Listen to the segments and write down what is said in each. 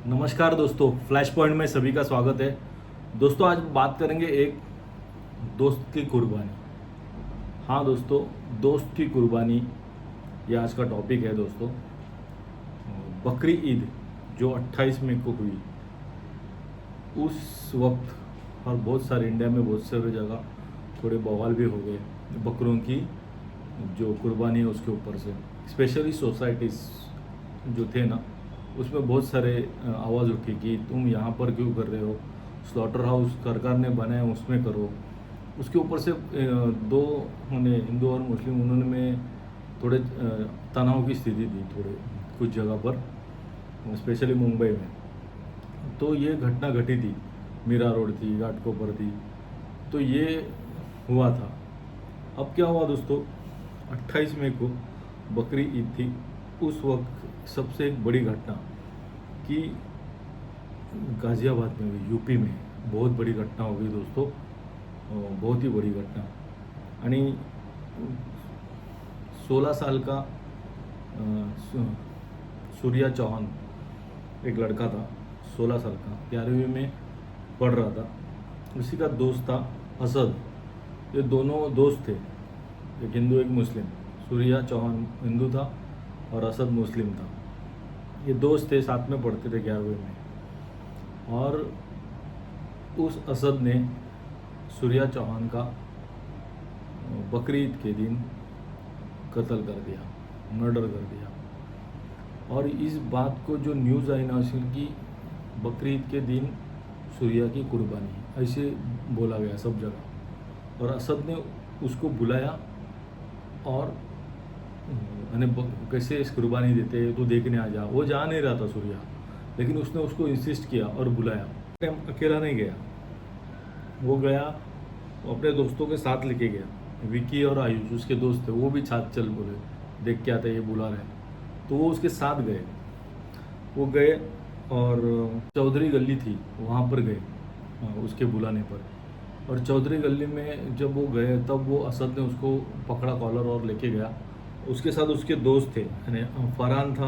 नमस्कार दोस्तों, flash point में सभी का स्वागत है। दोस्तों, आज बात करेंगे एक दोस्त की कुर्बानी। हाँ दोस्तों, दोस्त की कुर्बानी ये आज का टॉपिक है दोस्तों। बकरी ईद जो 28 मई को हुई, उस वक्त और बहुत सारे इंडिया में बहुत सारे जगह थोड़े बवाल भी हो गए बकरों की जो कुर्बानी है उसके ऊपर से। स्पेशली सोसाइटीज़ जो थे ना, उसमें बहुत सारे आवाज़ उठी कि तुम यहाँ पर क्यों कर रहे हो, स्लॉटर हाउस सरकार ने बनाया उसमें करो। उसके ऊपर से दो उन्हें हिंदू और मुस्लिम उन्होंने में थोड़े तनाव की स्थिति थी थोड़े कुछ जगह पर, स्पेशली मुंबई में। तो ये घटना घटी थी, मीरा रोड थी, घाटकोपर थी, तो ये हुआ था। अब क्या हुआ दोस्तों, 28 मई को बकरी ईद थी। उस वक्त सबसे एक बड़ी घटना कि गाज़ियाबाद में हुई, यूपी में बहुत बड़ी घटना हो गई दोस्तों, बहुत ही बड़ी घटना। आणि 16 साल का सूर्या चौहान एक लड़का था, 16 साल का, 11वीं में पढ़ रहा था। उसी का दोस्त था असद। ये दोनों दोस्त थे, एक हिंदू एक मुस्लिम। सूर्या चौहान हिंदू था और असद मुस्लिम था। ये दोस्त थे, साथ में पढ़ते थे 11वीं में। और उस असद ने सूर्या चौहान का बकरी ईद के दिन कत्ल कर दिया, मर्डर कर दिया। और इस बात को जो न्यूज़ आई ना कि बकरी ईद के दिन सूर्या की कुर्बानी, ऐसे बोला गया सब जगह। और असद ने उसको बुलाया और कैसे इस कुर्बानी देते तो देखने आ जा। वो जा नहीं रहा था सूर्या, लेकिन उसने उसको इंसिस्ट किया और बुलाया। अकेला नहीं गया, वो गया, वो अपने दोस्तों के साथ लेके गया। विकी और आयुष उसके दोस्त थे, वो भी साथ चल बोले, देख क्या था ये बुला रहे हैं। तो वो उसके साथ गए। वो गए और चौधरी गली थी, वहाँ पर गए उसके बुलाने पर। और चौधरी गली में जब वो गए तब वो असद ने उसको पकड़ा कॉलर और लेके गया। उसके साथ उसके दोस्त थे, यानी फरहान था,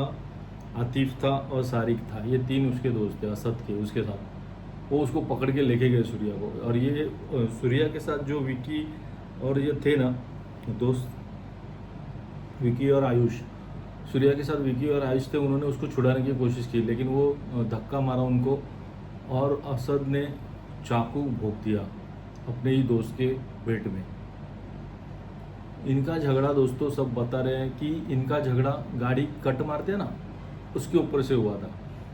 आतिफ था और सारिक था। ये तीन उसके दोस्त थे असद के। उसके साथ वो उसको पकड़ के लेके गए सूर्या को। और ये सूर्या के साथ जो विकी और ये थे ना दोस्त, विकी और आयुष, सूर्या के साथ विकी और आयुष थे। उन्होंने उसको छुड़ाने की कोशिश की, लेकिन वो धक्का मारा उनको और असद ने चाकू भोंक दिया अपने ही दोस्त के पेट में। इनका झगड़ा दोस्तों सब बता रहे हैं कि इनका झगड़ा गाड़ी कट मारते हैं ना, उसके ऊपर से हुआ था।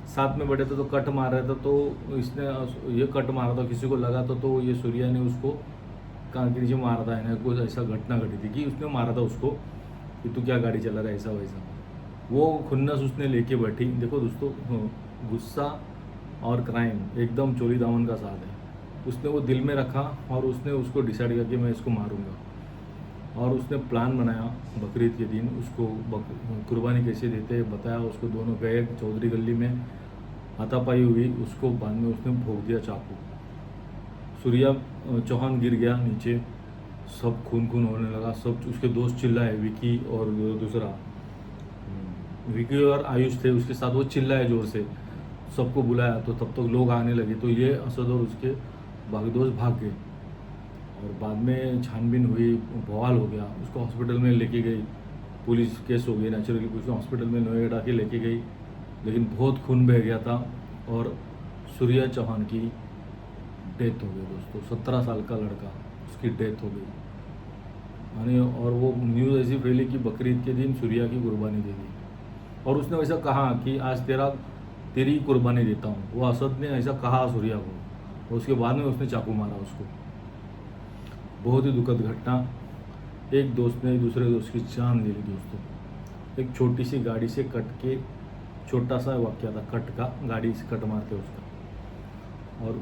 साथ में बैठे थे तो कट मार रहा था, तो इसने ये कट मारा था, किसी को लगा था, तो ये सूर्या ने उसको कहा कि नीचे मारा था। इन्हें कुछ ऐसा घटना घटी थी कि उसने मारा था उसको कि तू क्या गाड़ी चला रहा है, ऐसा वैसा। वो खुन्नस उसने लेके बैठी। देखो दोस्तों, गुस्सा और क्राइम एकदम चोली दामन का साथ है। उसने वो दिल में रखा और उसने उसको डिसाइड किया कि मैं इसको मारूंगा। और उसने प्लान बनाया बकरीद के दिन उसको कुर्बानी कैसे देते हैं बताया उसको। दोनों गए चौधरी गली में, हाथापाई हुई, उसको बाद में उसने भोंक दिया चाकू। सूर्या चौहान गिर गया नीचे, सब खून खून होने लगा। सब उसके दोस्त चिल्लाए, विकी और दूसरा विकी और आयुष थे उसके साथ, वो चिल्लाए ज़ोर से, सबको बुलाया। तो तब तक लोग आने लगे, तो ये असद और उसके बाकी दोस्त भाग गए। और बाद में छानबीन हुई, बवाल हो गया। उसको हॉस्पिटल में लेके गई पुलिस, केस हो गई नेचुरली, पुलिस हॉस्पिटल में नोएडा के लेके गई, लेकिन बहुत खून बह गया था और सूर्या चौहान की डेथ हो गई दोस्तों। 17 साल का लड़का, उसकी डेथ हो गई। और वो न्यूज़ ऐसी फैली कि बकरीद के दिन सूर्या की कुर्बानी दे दी। और उसने वैसा कहा कि आज तेरी कुर्बानी देता हूँ। वो असद ने ऐसा कहा सूर्या को, और उसके बाद में उसने चाकू मारा उसको। बहुत ही दुखद घटना। एक दोस्त ने दूसरे दोस्त की जान ले ली दोस्तों, एक छोटी सी गाड़ी से कट के। छोटा सा वाक्य था, कट का, गाड़ी से कट मारते उसका। और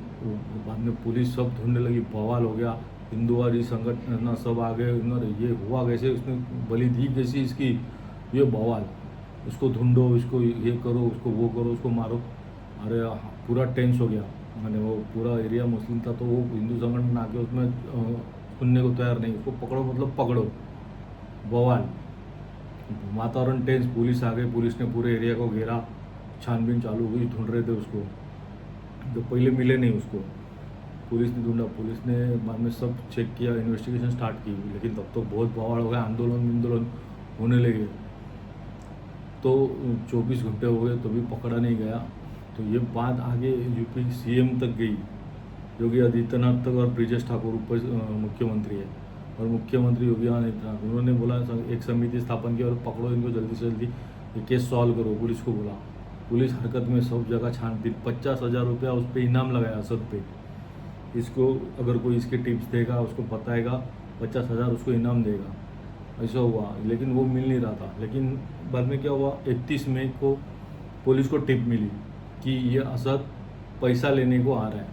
बाद में पुलिस सब ढूंढने लगी, बवाल हो गया। हिंदुवादी संगठन सब आ गए, ये हुआ कैसे, उसने बलि दी कैसी इसकी, ये बवाल। उसको ढूंढो, इसको ये करो, उसको वो करो, उसको मारो। अरे पूरा टेंस हो गया। मैंने वो पूरा एरिया मुस्लिम था, तो वो हिंदू संगठन आके उसमें सुनने को तैयार नहीं। उसको पकड़ो मतलब पकड़ो, बवाल, वातावरण टेंस। पुलिस आ गई, पुलिस ने पूरे एरिया को घेरा छानबीन चालू हो गई, ढूंढ रहे थे उसको। तो पहले मिले नहीं उसको, पुलिस ने ढूंढा, पुलिस ने बाद में सब चेक किया, इन्वेस्टिगेशन स्टार्ट की, लेकिन तब तो बहुत बवाल हो गया, आंदोलन होने लगे। तो 24 घंटे हो गए तो भी पकड़ा नहीं गया। तो ये बात आगे यूपी सीएम तक गई, योगी आदित्यनाथ तक, और ब्रिजेश ठाकुर ऊपर मुख्यमंत्री है, और मुख्यमंत्री योगी आदित्यनाथ उन्होंने बोला एक समिति स्थापन की और पकड़ो इनको जल्दी से जल्दी, ये केस सॉल्व करो। पुलिस को बोला, पुलिस हरकत में सब जगह छानबीन, 50,000 रुपया उस पर इनाम लगाया असद पे। इसको अगर कोई इसके टिप्स देगा, उसको बताएगा, 50,000 उसको इनाम देगा। ऐसा हुआ, लेकिन वो मिल नहीं रहा था। लेकिन बाद में क्या हुआ, 31 मई को पुलिस को टिप मिली कि ये असद पैसा लेने को आ रहा है,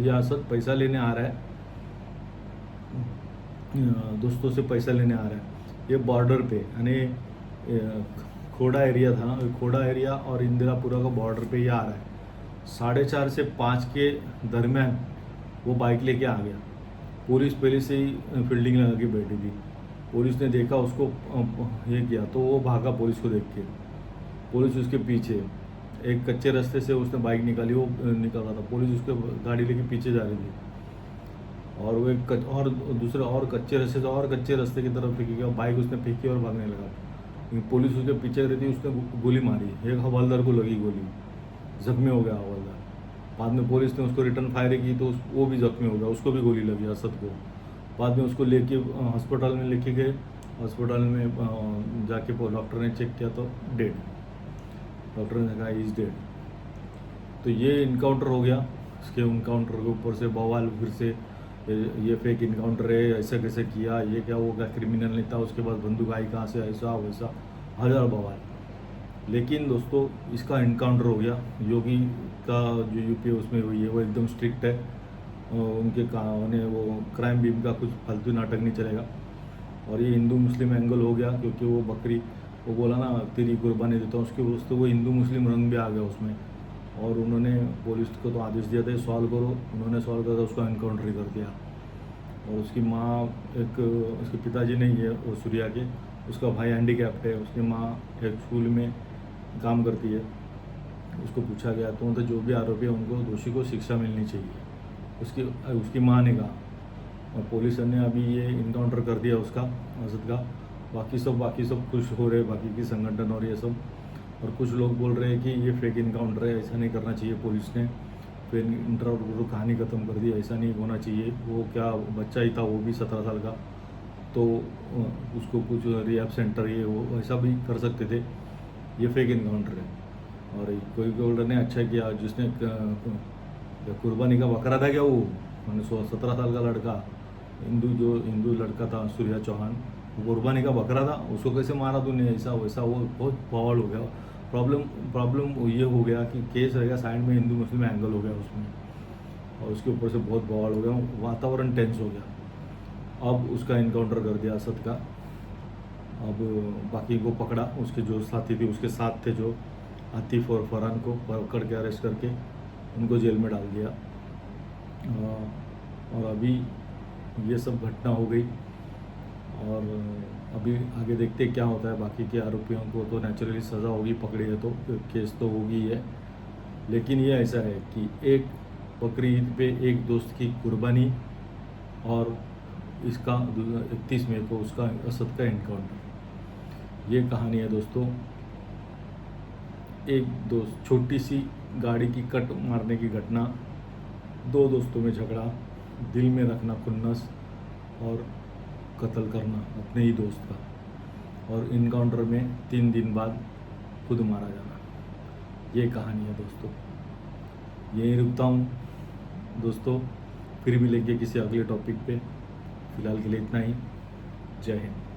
यह असद पैसा लेने आ रहा है, दोस्तों से पैसा लेने आ रहा है। ये बॉर्डर पे, यानी खोड़ा एरिया था, खोड़ा एरिया और इंदिरापुरा का बॉर्डर पे ये आ रहा है। 4:30 से 5 के दरमियान वो बाइक लेके आ गया। पुलिस पहले से ही फील्डिंग लगा के बैठी थी। पुलिस ने देखा उसको, ये किया तो वो भागा पुलिस को देख के। पुलिस उसके पीछे, एक कच्चे रास्ते से उसने बाइक निकाली, वो निकल रहा था, पुलिस उसके गाड़ी लेके पीछे जा रही थी, और वो एक और दूसरे और कच्चे रास्ते से और कच्चे रास्ते की तरफ फेंकी गया, बाइक उसने फेंकी और भागने लगा। पुलिस उसके पीछे रही थी, उसने गोली मारी, एक हवलदार को लगी गोली, जख्मी हो गया हवलदार। बाद में पुलिस ने उसको रिटर्न फायर की तो वो भी जख्मी हो गया, उसको भी गोली लगी असद को। बाद में उसको लेके हॉस्पिटल में लेके गए, हॉस्पिटल में जाके डॉक्टर ने चेक किया तो डेड, डॉक्टर ने कहा इज डेड। तो ये इनकाउंटर हो गया। इसके इनकाउंटर के ऊपर से बवाल, फिर से ये फेक इनकाउंटर है, ऐसा कैसे किया, ये क्या, वो क्या क्रिमिनल नहीं था, उसके बाद बंदूक आई कहाँ से, ऐसा वैसा, हज़ार बवाल। लेकिन दोस्तों इसका इनकाउंटर हो गया। योगी का जो यूपी उसमें हुई है वो एकदम स्ट्रिक्ट है, उनके उन्हें वो क्राइम बीम का कुछ फालतू नाटक नहीं चलेगा। और ये हिंदू मुस्लिम एंगल हो गया, क्योंकि वो बकरी, वो बोला ना तेरी कुर्बानी देता हूँ, उसके उस तो वो हिंदू मुस्लिम रंग भी आ गया उसमें। और उन्होंने पुलिस को तो आदेश दिया था सॉल्व करो, उन्होंने सॉल्व करा, उसको एनकाउंटर ही कर दिया। और उसकी माँ, एक उसके पिताजी नहीं है वो सूर्या के, उसका भाई हैंडीकैप्ड है, उसकी माँ एक स्कूल में काम करती है। उसको पूछा गया तो जो भी आरोपी है उनको, दोषी को शिक्षा मिलनी चाहिए, उसकी माँ ने कहा। और पुलिस ने अभी ये इनकाउंटर कर दिया उसका, असद का। बाकी सब खुश हो रहे, बाकी की संगठन और ये सब। और कुछ लोग बोल रहे हैं कि ये फेक इनकाउंटर है, ऐसा नहीं करना चाहिए, पुलिस ने फिर इंटरव्यू कहानी ख़त्म कर दी, ऐसा नहीं होना चाहिए। वो क्या बच्चा ही था, वो भी 17 साल का, तो उसको कुछ रिहैब सेंटर ये वो ऐसा भी कर सकते थे। ये फेक इनकाउंटर है। और कोई बोल रहे ने अच्छा किया, जिसने कुर्बानी का बकरा था क्या, वो 17 साल का लड़का, हिंदू लड़का था सूर्या चौहान, कुर्बानी का बकरा था, उसको कैसे मारा तूने, ऐसा वैसा, वो बहुत बवाल हो गया। प्रॉब्लम ये हो गया कि केस रहेगा साइड में, हिंदू मुस्लिम एंगल हो गया उसमें, और उसके ऊपर से बहुत बवाल हो गया, वातावरण टेंस हो गया। अब उसका इनकाउंटर कर दिया असद का। अब बाकी को पकड़ा, उसके जो साथी थे, उसके साथ थे जो आतिफ और फरहान को पकड़ के अरेस्ट करके उनको जेल में डाल दिया। और अभी ये सब घटना हो गई, और अभी आगे देखते क्या होता है। बाकी के आरोपियों को तो नेचुरली सज़ा होगी, पकड़ी है तो केस तो होगी है। लेकिन ये ऐसा है कि एक बकरी ईद पे एक दोस्त की कुर्बानी, और इसका 31 मई को उसका असद का इनकाउंटर, ये कहानी है दोस्तों। एक दोस्त, छोटी सी गाड़ी की कट मारने की घटना, दो दोस्तों में झगड़ा, दिल में रखना खुन्नस, और कत्ल करना अपने ही दोस्त का, और इनकाउंटर में 3 दिन बाद खुद मारा जाना। ये कहानी है दोस्तों। यहीं रुकता हूँ दोस्तों, फिर मिलेंगे किसी अगले टॉपिक पे। फ़िलहाल के लिए इतना ही। जय हिंद।